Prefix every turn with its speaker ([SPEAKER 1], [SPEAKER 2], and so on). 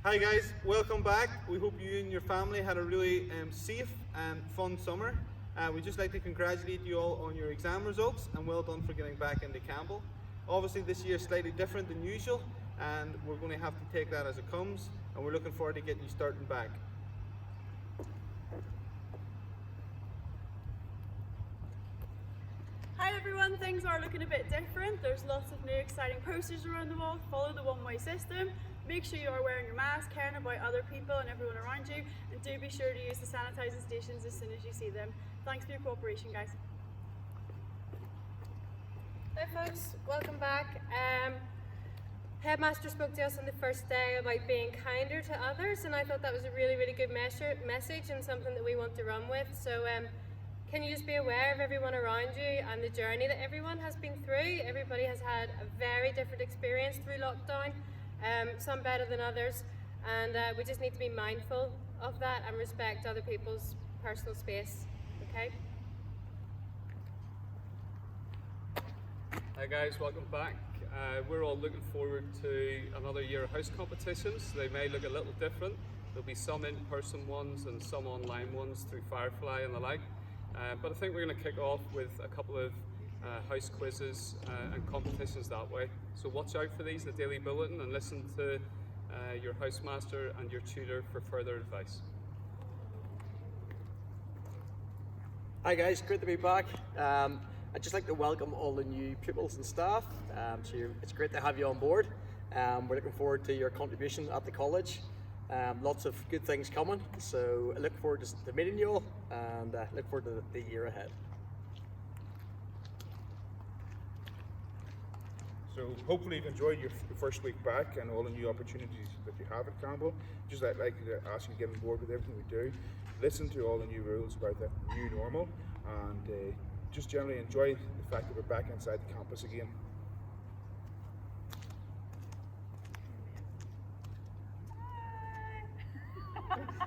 [SPEAKER 1] Hi guys, welcome back. We hope you and your family had a really safe and fun summer. We'd just like to congratulate you all on your exam results and well done for getting back into Campbell. Obviously this year is slightly different than usual and we're going to have to take that as it comes, and we're looking forward to getting you starting back.
[SPEAKER 2] Hi everyone, things are looking a bit different. There's lots of new exciting posters around the wall. Follow the one-way system. Make sure you are wearing your mask, caring about other people and everyone around you, and do be sure to use the sanitising stations as soon as you see them. Thanks for your cooperation, guys.
[SPEAKER 3] Hi folks, welcome back. Headmaster spoke to us on the first day about being kinder to others, and I thought that was a really good message and something that we want to run with. So can you just be aware of everyone around you and the journey that everyone has been through? Everybody has had a very different experience through lockdown, some better than others, and we just need to be mindful of that and respect other people's personal space, okay?
[SPEAKER 4] Hi guys, welcome back. We're all looking forward to another year of house competitions. They may look a little different. There'll be some in-person ones and some online ones through Firefly and the like. But I think we're going to kick off with a couple of house quizzes and competitions that way. So watch out for these in the Daily Bulletin and listen to your housemaster and your tutor for further advice.
[SPEAKER 5] Hi guys, great to be back. I'd just like to welcome all the new pupils and staff. It's great to have you on board. We're looking forward to your contribution at the college. Lots of good things coming, so I look forward to meeting you all and look forward to the year ahead.
[SPEAKER 6] So hopefully you've enjoyed your first week back and all the new opportunities that you have at Campbell. Just like to ask you to get on board with everything we do. Listen to all the new rules about the new normal, and just generally enjoy the fact that we're back inside the campus again.